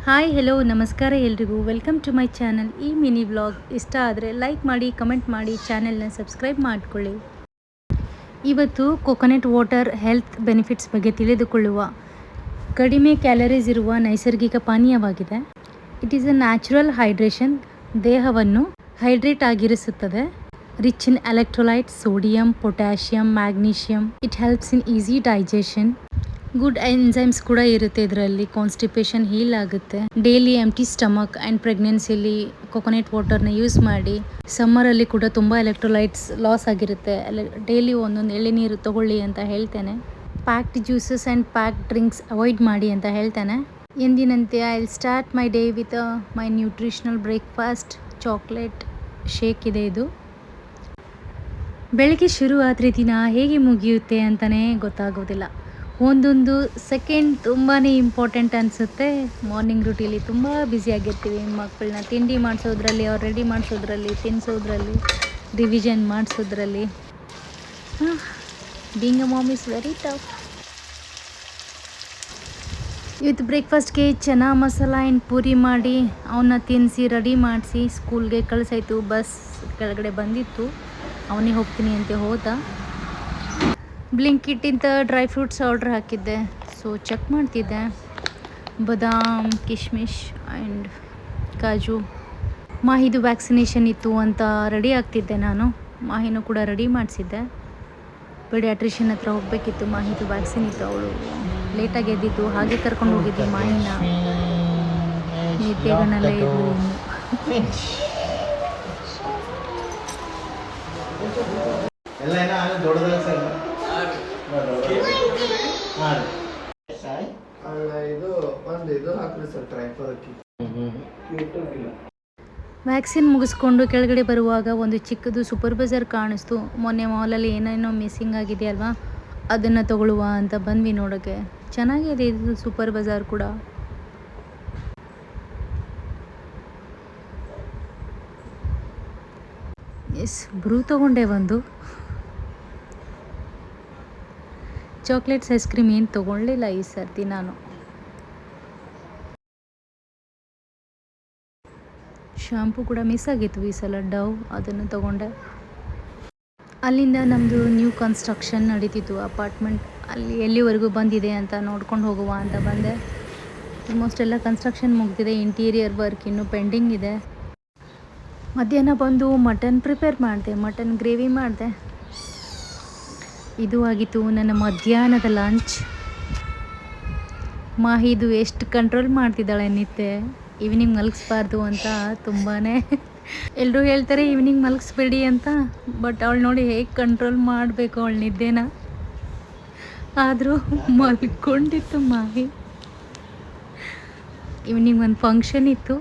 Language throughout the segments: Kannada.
ಹಾಯ್ ಹೆಲೋ ನಮಸ್ಕಾರ ಎಲ್ರಿಗೂ ವೆಲ್ಕಮ್ ಟು ಮೈ ಚಾನಲ್. ಈ ಮಿನಿ ವ್ಲಾಗ್ ಇಷ್ಟ ಆದರೆ ಲೈಕ್ ಮಾಡಿ, ಕಮೆಂಟ್ ಮಾಡಿ, ಚಾನೆಲ್ನ ಸಬ್ಸ್ಕ್ರೈಬ್ ಮಾಡಿಕೊಳ್ಳಿ. ಇವತ್ತು ಕೊಕೊನಟ್ ವಾಟರ್ ಹೆಲ್ತ್ ಬೆನಿಫಿಟ್ಸ್ ಬಗ್ಗೆ ತಿಳಿದುಕೊಳ್ಳುವ. ಕಡಿಮೆ ಕ್ಯಾಲರೀಸ್ ಇರುವ ನೈಸರ್ಗಿಕ ಪಾನೀಯವಾಗಿದೆ. It is a natural hydration, ದೇಹವನ್ನು ಹೈಡ್ರೇಟ್ ಆಗಿರಿಸುತ್ತದೆ. Rich in electrolyte, sodium, potassium, magnesium. It helps in easy digestion. Good enzymes ಕೂಡ ಇರುತ್ತೆ ಇದರಲ್ಲಿ. ಕಾನ್ಸ್ಟಿಪೇಷನ್ ಹೀಲ್ ಆಗುತ್ತೆ. ಡೈಲಿ ಎಂಟಿ ಸ್ಟಮಕ್ ಆ್ಯಂಡ್ ಪ್ರೆಗ್ನೆನ್ಸಿಲಿ ಕೊಕೊನಟ್ ವಾಟರ್ನ ಯೂಸ್ ಮಾಡಿ. ಸಮ್ಮರಲ್ಲಿ ಕೂಡ ತುಂಬ ಎಲೆಕ್ಟ್ರೋಲೈಟ್ಸ್ ಲಾಸ್ ಆಗಿರುತ್ತೆ. ಡೈಲಿ ಒಂದೊಂದು ಎಳೆನೀರು ತಗೊಳ್ಳಿ ಅಂತ ಹೇಳ್ತೇನೆ. Packed juices and packed drinks avoid ಮಾಡಿ ಅಂತ ಹೇಳ್ತೇನೆ. ಎಂದಿನಂತೆ I will start my day with my nutritional breakfast. Chocolate shake ಇದೆ ಇದು. ಬೆಳಗ್ಗೆ ಶುರು ಆದರೆ ದಿನ ಹೇಗೆ ಮುಗಿಯುತ್ತೆ ಅಂತಲೇ ಗೊತ್ತಾಗೋದಿಲ್ಲ. ಒಂದೊಂದು ಸೆಕೆಂಡ್ ತುಂಬಾ ಇಂಪಾರ್ಟೆಂಟ್ ಅನಿಸುತ್ತೆ. ಮಾರ್ನಿಂಗ್ ರೂಟೀಲಿ ತುಂಬ ಬ್ಯುಸಿಯಾಗಿರ್ತೀವಿ. ಮಕ್ಕಳನ್ನ ತಿಂಡಿ ಮಾಡಿಸೋದ್ರಲ್ಲಿ, ಅವ್ರು ರೆಡಿ ಮಾಡಿಸೋದ್ರಲ್ಲಿ, ತಿನ್ನಿಸೋದ್ರಲ್ಲಿ, ರಿವಿಷನ್ ಮಾಡಿಸೋದ್ರಲ್ಲಿ. Being a mom is very tough. ಇವತ್ತು ಬ್ರೇಕ್ಫಾಸ್ಟ್ಗೆ ಚನಾ ಮಸಾಲ ಆ್ಯಂಡ್ ಪೂರಿ ಮಾಡಿ ಅವನ್ನ ತಿನ್ನಿಸಿ ರೆಡಿ ಮಾಡಿಸಿ ಸ್ಕೂಲ್ಗೆ ಕಳಿಸಾಯ್ತು. ಬಸ್ ಕೆಳಗಡೆ ಬಂದಿತ್ತು, ಅವನಿಗೆ ಹೋಗ್ತೀನಿ ಅಂತ ಹೋದ. ಬ್ಲಿಂಕಿಟ್ಟಿಂದ ಡ್ರೈ ಫ್ರೂಟ್ಸ್ ಆರ್ಡ್ರ್ ಹಾಕಿದ್ದೆ, ಸೊ ಚೆಕ್ ಮಾಡ್ತಿದ್ದೆ. ಬಾದಾಮ್, ಕಿಶ್ಮಿಶ್ ಆ್ಯಂಡ್ ಕಾಜು. ಮಾಹಿದು ವ್ಯಾಕ್ಸಿನೇಷನ್ ಇತ್ತು ಅಂತ ರೆಡಿ ಆಗ್ತಿದ್ದೆ ನಾನು. ಮಾಹಿನೂ ಕೂಡ ರೆಡಿ ಮಾಡಿಸಿದ್ದೆ. ಪೀಡಿಯಾಟ್ರಿಷಿಯನ್ ಹತ್ರ ಹೋಗಬೇಕಿತ್ತು. ಮಾಹಿದು ವ್ಯಾಕ್ಸಿನ್ ಇತ್ತು. ಅವಳು ಲೇಟಾಗಿ ಎದ್ದಿದ್ದು, ಹಾಗೆ ಕರ್ಕೊಂಡು ಹೋಗಿದ್ದೆ ಮಾಹಿನ. ನಿದ್ದೆಗಳನ್ನೆಲ್ಲ ಇದ್ವು ಇನ್ನು. ವ್ಯಾಕ್ಸಿನ್ ಮುಗಿಸ್ಕೊಂಡು ಕೆಳಗಡೆ ಬರುವಾಗ ಒಂದು ಚಿಕ್ಕದು ಸೂಪರ್ ಬಜಾರ್ ಕಾಣಿಸ್ತು. ಮೊನ್ನೆ ಮಾಲಲ್ಲಿ ಏನೇನೋ ಮಿಸ್ಸಿಂಗ್ ಆಗಿದೆ ಅಲ್ವಾ, ಅದನ್ನು ತಗೊಳ್ಳುವ ಅಂತ ಬಂದ್ವಿ ನೋಡೋಕ್ಕೆ. ಚೆನ್ನಾಗಿದೆ ಇದು ಸೂಪರ್ ಬಜಾರ್ ಕೂಡ. ಎಸ್, ಬ್ರೂ ತೊಗೊಂಡೆ ಒಂದು. ಚಾಕ್ಲೇಟ್ಸ್ ಐಸ್ ಕ್ರೀಮ್ ಏನು ತೊಗೊಳ್ಳಿಲ್ಲ ಈ ಸರ್ತಿ ನಾನು. ಶಾಂಪೂ ಕೂಡ ಮಿಸ್ ಆಗಿತ್ತು ಈ ಸಲ, ಡವ್, ಅದನ್ನು ತೊಗೊಂಡೆ. ಅಲ್ಲಿಂದ ನಮ್ಮದು ನ್ಯೂ ಕನ್ಸ್ಟ್ರಕ್ಷನ್ ನಡೀತಿತ್ತು ಅಪಾರ್ಟ್ಮೆಂಟ್. ಅಲ್ಲಿ ಎಲ್ಲಿವರೆಗೂ ಬಂದಿದೆ ಅಂತ ನೋಡ್ಕೊಂಡು ಹೋಗುವ ಅಂತ ಬಂದೆ. ಆಲ್ಮೋಸ್ಟ್ ಎಲ್ಲ ಕನ್ಸ್ಟ್ರಕ್ಷನ್ ಮುಗಿದಿದೆ. ಇಂಟೀರಿಯರ್ ವರ್ಕ್ ಇನ್ನೂ ಪೆಂಡಿಂಗ್ ಇದೆ. ಮಧ್ಯಾಹ್ನ ಬಂದು ಮಟನ್ ಪ್ರಿಪೇರ್ ಮಾಡಿದೆ, ಮಟನ್ ಗ್ರೇವಿ ಮಾಡಿದೆ. ಇದು ಆಗಿತ್ತು ನನ್ನ ಮಧ್ಯಾಹ್ನದ ಲಂಚ್. ಮಾಹಿದು ಎಷ್ಟು ಕಂಟ್ರೋಲ್ ಮಾಡ್ತಿದ್ದಾಳೆ ನಿದ್ದೆ. ಈವ್ನಿಂಗ್ ಮಲಗಿಸ್ಬಾರ್ದು ಅಂತ ತುಂಬಾ ಎಲ್ಲರೂ ಹೇಳ್ತಾರೆ ಈವ್ನಿಂಗ್ ಮಲಗಿಸ್ಬೇಡಿ ಅಂತ. ಬಟ್ ಅವಳು ನೋಡಿ ಹೇಗೆ ಕಂಟ್ರೋಲ್ ಮಾಡಬೇಕು ಅವಳ ನಿದ್ದೆನ. ಆದರೂ ಮಲ್ಕೊಂಡಿತ್ತು ಮಾಹಿ. ಈವ್ನಿಂಗ್ ಒಂದು ಫಂಕ್ಷನ್ ಇತ್ತು,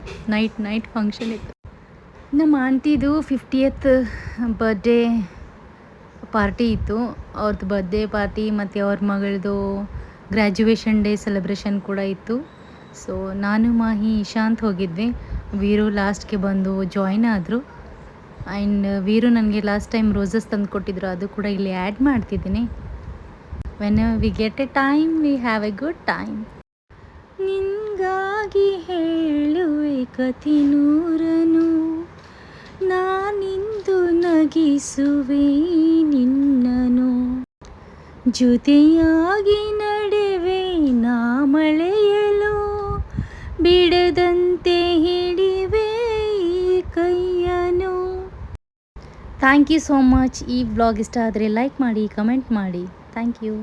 ನೈಟ್ ಫಂಕ್ಷನ್ ಇತ್ತು. ನಮ್ಮ ಆಂಟಿದು 50th ಬರ್ಡೇ ಪಾರ್ಟಿ ಇತ್ತು. ಅವ್ರದ್ದು ಬರ್ಡೇ ಪಾರ್ಟಿ ಮತ್ತು ಅವ್ರ ಮಗಳದು ಗ್ರ್ಯಾಜುಯೇಷನ್ ಡೇ ಸೆಲೆಬ್ರೇಷನ್ ಕೂಡ ಇತ್ತು. ಸೊ ನಾನು, ಮಾಹಿ, ಇಶಾಂತ್ ಹೋಗಿದ್ವಿ. ವೀರು ಲಾಸ್ಟ್ಗೆ ಬಂದು ಜಾಯ್ನ್ ಆದರು. ಆ್ಯಂಡ್ ವೀರು ನನಗೆ ಲಾಸ್ಟ್ ಟೈಮ್ ರೋಸಸ್ ತಂದು ಕೊಟ್ಟಿದ್ರು, ಅದು ಕೂಡ ಇಲ್ಲಿ ಆ್ಯಡ್ ಮಾಡ್ತಿದ್ದೀನಿ. When we get A time we have A good time. ನಿನಗಾಗಿ ಹೇಳುವೆ ಕಥೆ ನೂರನು, ನಾನಿಂದು ನಗಿಸುವೆ ನಿನ್ನನು, ಜೊತೆಯಾಗಿ ನಡೆವೆ ನಾ ಮಳೆಯಲು, ಬಿಡದಂತೆ ಹಿಡಿವೆ ಈ ಕೈಯನು. Thank you so much. ಈ ವ್ಲಾಗ್ ಇಷ್ಟ ಆದರೆ ಲೈಕ್ ಮಾಡಿ, ಕಮೆಂಟ್ ಮಾಡಿ. Thank you.